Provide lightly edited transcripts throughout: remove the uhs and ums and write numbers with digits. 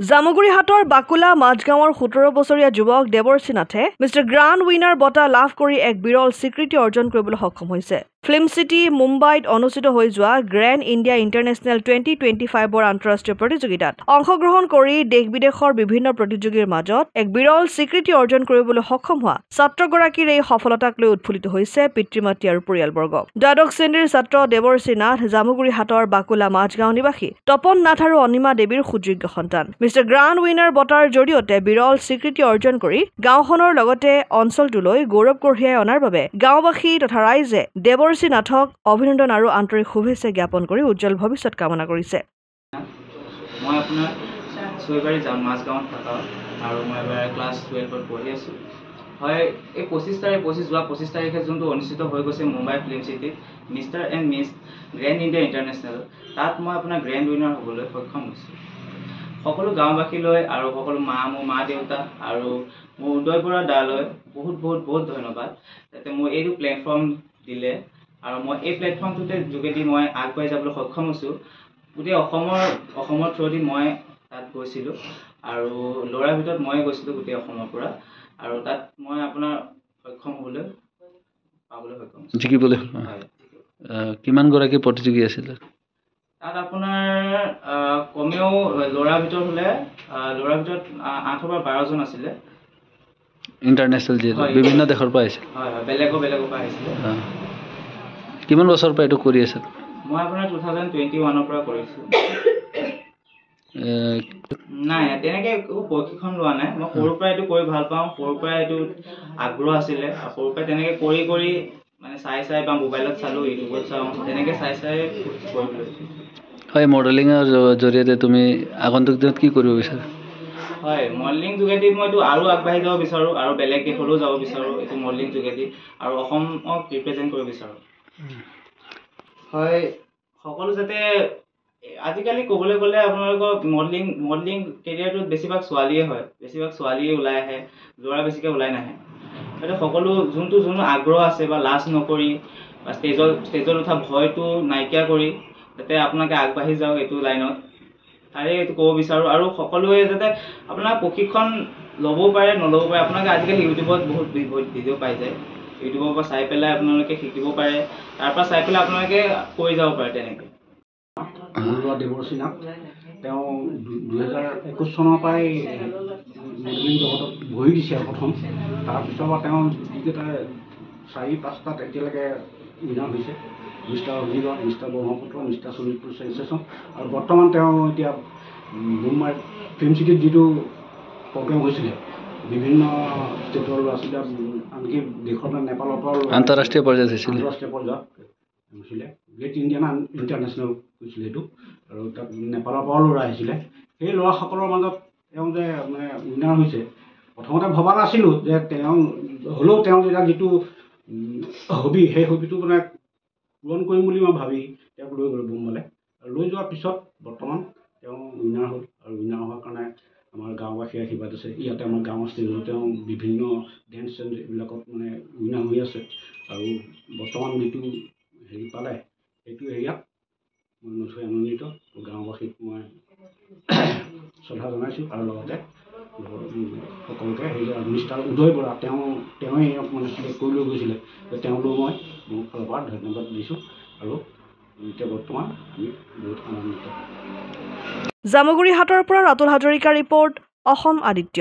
জামুগুৰিহাটৰ বাকুলা মাজগাঁৱৰ 17 বছৰীয়া যুৱক দেৱৰ্ষি নাথে মিষ্টাৰ গ্ৰাণ্ড উইনাৰ বঁটা লাভ কৰি এক বিৰল স্বীকৃতি অৰ্জন কৰিবলৈ সক্ষম হৈছে। ফিল্ম চিটি মুম্বাইত অনুষ্ঠিত হৈ যোৱা গ্ৰেণ্ড ইণ্ডিয়া ইণ্টাৰনেশ্যনেল 2025ৰ আন্তঃৰাষ্ট্ৰীয় প্ৰতিযোগিতাত অংশগ্ৰহণ কৰি দেশ-বিদেশৰ বিভিন্ন প্ৰতিযোগীৰ মাজত এক বিৰল স্বীকৃতি অৰ্জন কৰিবলৈ সক্ষম হোৱা ছাত্ৰগৰাকীৰ এই সফলতাক লৈ উৎফুল্লিত হৈছে পিতৃ-মাতৃ আৰু পৰিয়ালবৰ্গ। দ্বাদশ শ্ৰেণীৰ ছাত্ৰ দেৱৰ্ষি নাথ জামুগুৰিহাটৰ বাকুলা মাজগাঁও নিবাসী তপন নাথ আৰু অনিমা দেৱীৰ সুযোগ্য সন্তান। মিষ্টাৰ গ্ৰাণ্ড উইনাৰ বঁটাৰ জৰিয়তে বিৰল স্বীকৃতি অৰ্জন কৰি গাঁওখনৰ লগতে অঞ্চলটোলৈ গৌৰৱ কঢ়িয়াই অনাৰ বাবে গাঁওবাসী তথা ৰাইজে দেৱৰ্ষি নাথক অভিনন্দন আৰু আন্তৰিক শুভেচ্ছা জ্ঞাপন কৰি উজ্জ্বল ভৱিষ্যত কামনা কৰিছে। মই আপোনাৰ চৈবাৰী মাজগাঁৱত থকা আৰু মই এবাৰ ক্লাছ 12ত পঢ়ি আছোঁ। হয়, এই 25 তাৰিখে যোনটো অনুষ্ঠিত হৈ গৈছে মুম্বাই ফিল্ম চিটিত mister and miss grand India international, তাত মই আপোনাৰ গ্ৰেণ্ড উইনাৰ হ'বলৈ সক্ষম হৈছোঁ। সকলো গাঁওবাসীলৈ আৰু সকলো মোৰ মা দেউতা আৰু মোৰ উদয় বৰা দালৈ বহুত ধন্যবাদ, যাতে মোৰ এইটো প্লেটফৰ্ম দিলে আৰু মই এই প্লেটফৰ্মটোতে যোগেদি মই আগবাঢ়ি যাবলৈ সক্ষম হৈছোঁ। গোটেই অসমৰ থ্ৰুদি মই তাত গৈছিলোঁ আৰু ল'ৰাৰ ভিতৰত মই গৈছিলোঁ গোটেই অসমৰ পৰা, আৰু তাত মই আপোনাৰ পাবলৈ সক্ষম হৈছোঁ। জিকিবলৈ কিমানগৰাকী প্ৰতিযোগী আছিলে? তাত আপোনাৰ কমেও ল'ৰাৰ ভিতৰত 8 বা 12 জন আছিলে। ইণ্টাৰনেশ্যনেল যিহেতু বিভিন্ন দেশৰ পৰা আহিছিল। হয়, বেলেগৰ পৰা আহিছিলে। কিমান বছৰৰ পৰা এইটো কৰি আছে? মই আপোনাৰ 2021ৰ পৰা কৰিছোঁ। নাই, তেনেকৈ একো প্ৰশিক্ষণ লোৱা নাই। মই সৰুৰ পৰা এইটো কৰি ভাল পাওঁ, সৰুৰ পৰা এইটো আগ্ৰহ আছিলে। সৰুৰ পৰা তেনেকৈ কৰি মানে চাই বা মোবাইলত চালোঁ, ইউটিউবত চাওঁ, তেনেকৈ চাই কৰিবলৈ লৈছোঁ। হয়, মডেলিঙৰ জৰিয়তে তুমি আগন্তুক দিনত কি কৰিব বিচাৰা? হয়, মডেলিং যোগেদি মইতো আৰু আগবাঢ়ি যাব বিচাৰোঁ আৰু বেলেগ দেশলৈও যাব বিচাৰোঁ এইটো মডেলিং যোগেদি, আৰু অসমক ৰিপ্ৰেজেণ্ট কৰিব বিচাৰোঁ। হয়, সকলো যাতে আজিকালি ক'বলৈ গ'লে আপোনালোকৰ মডেলিং কেৰিয়াৰটোত বেছিভাগ ছোৱালীয়ে হয়, বেছিভাগ ছোৱালীয়ে ওলাই আহে, ল'ৰা বেছিকৈ ওলাই নাহে। যাতে সকলো যোনটো আগ্ৰহ আছে বা লাজ নকৰি বা ষ্টেজত উঠা ভয়টো নাইকিয়া কৰি যাতে আপোনালোকে আগবাঢ়ি যাওক এইটো লাইনত, তাৰে এইটো ক'ব বিচাৰোঁ। আৰু সকলোৱে যাতে আপোনাৰ প্ৰশিক্ষণ ল'বও পাৰে নল'ব পাৰে, আপোনালোকে আজিকালি ইউটিউবত বহুত ভিডিঅ' পাই যায়, ইউটিউবৰ পৰা চাই পেলাই আপোনালোকে শিকিব পাৰে, তাৰ পৰা চাই পেলাই আপোনালোকে কৰি যাব পাৰে তেনেকৈ। মোৰ ল'ৰা দেৱৰ্ষি নাথ, তেওঁ 2021 চনৰ পৰাই মডেলিং জগতত বহি দিছে প্ৰথম। তাৰপিছৰ পৰা তেওঁ যিকেইটা 4-5টাত এতিয়ালৈকে উইনাৰ হৈছে, mister Agnigarh, mister Brahmaputra, mister Sonitpur sensation, আৰু বৰ্তমান তেওঁ এতিয়া মুম্বাই ফিল্ম চিটিত যিটো প্ৰগ্ৰেম হৈছিলে, বিভিন্ন ষ্টেটৰ ল'ৰা ছোৱালী, আনকি দেশৰ নেপালৰ পৰা আন্তঃৰাষ্ট্ৰীয় পৰ্যায়ত হৈছিলে, গ্ৰেট ইণ্ডিয়ান ইণ্টাৰনেশ্যনেল হৈছিলে এইটো, আৰু তাত নেপালৰ পৰাও ল'ৰা আহিছিলে। সেই ল'ৰাসকলৰ মাজত তেওঁ যে মানে উইনাৰ হৈছে, প্ৰথমতে ভবা নাছিলোঁ যে তেওঁ হ'লেও তেওঁ যেতিয়া যিটো হবি, সেই হবিটো মানে পূৰণ কৰিম বুলি মই ভাবি তেওঁক লৈ গ'লোঁ বোম্বাইলৈ। আৰু লৈ যোৱাৰ পিছত বৰ্তমান তেওঁ উইনাৰ হ'ল, আৰু উইনাৰ হোৱাৰ কাৰণে আমাৰ গাঁওবাসীৰ আশীৰ্বাদ আছে। ইয়াতে আমাৰ গাঁৱৰ ষ্টেজত তেওঁ বিভিন্ন ডেন্স এইবিলাকত মানে উইনাৰ হৈ আছে, আৰু বৰ্তমান যিটো হেৰি পালে সেইটো এৰিয়াত মই নথৈ আনন্দিত। গাঁওবাসীক মই শ্ৰদ্ধা জনাইছোঁ, আৰু লগতে সকলোকে সেই মিষ্টাৰ উদয় বৰা তেওঁৱেই মানে চিলেক্ট কৰি লৈ গৈছিলে, তেওঁলৈও মই মোৰ ফালৰ পৰা ধন্যবাদ দিছোঁ, আৰু এতিয়া বৰ্তমান আমি বহুত আনন্দিত। জামুগুৰিহাটৰ পৰা ৰাতুল হাজৰিকাৰ ৰিপৰ্ট, অসম আদিত্য।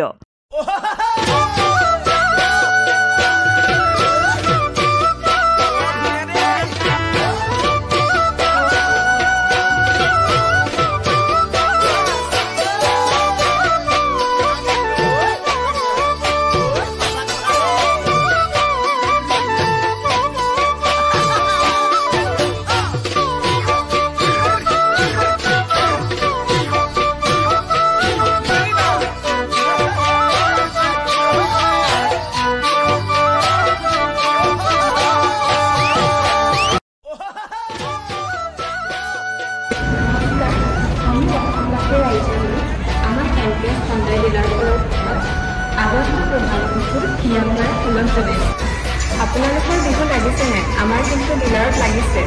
আপোনালোকৰ বিহু লাগিছে নাই? আমাৰ কিন্তু ডিলাৰত লাগিছে।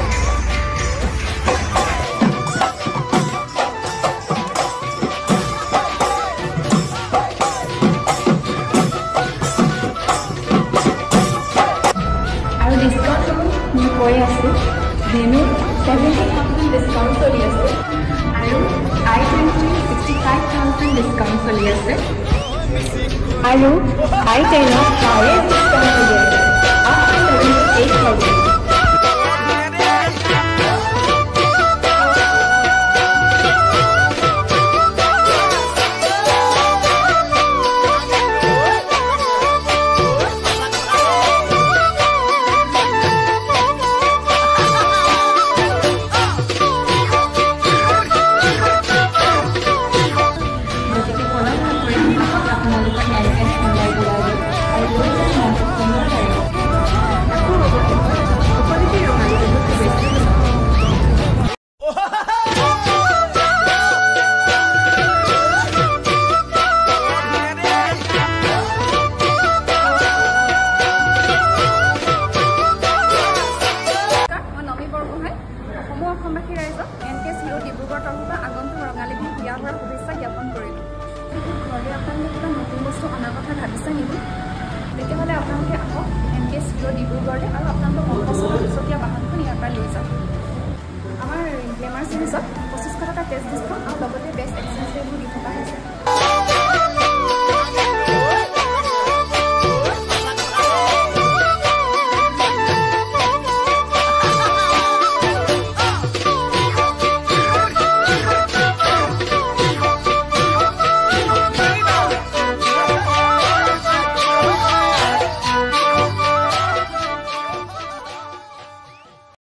70% ডিছকাউণ্ট চলি আছে আৰু i20 65% ডিছকাউণ্ট চলি আছে আৰু i10 হাইয়েষ্ট ডিছকাউণ্ট চলি আছে up to 78,000 অসমবাসী ৰাইজক NKS হিৰো ডিব্ৰুগড় তৰফৰ আগন্তুক ৰঙালী বিহু বিয়া হোৱাৰ শুভেচ্ছা জ্ঞাপন কৰিলোঁ ঘৰলৈ আপোনালোকে কিবা নতুন বস্তু অনাৰ কথা ভাবিছে নেকি তেতিয়াহ'লে আপোনালোকে আহক NKS হিৰো ডিব্ৰুগড়লৈ আৰু আপোনালোকৰ মনপচন্দৰ দুচকীয়া বাহনখন ইয়াৰ পৰা লৈ যাওক আমাৰ গ্লেমাৰ চিৰিজত 2500 টকা কেছ ডিছকাউণ্ট আৰু লগতে বেষ্ট এক্সেঞ্জ ৰেটবোৰ দি থকা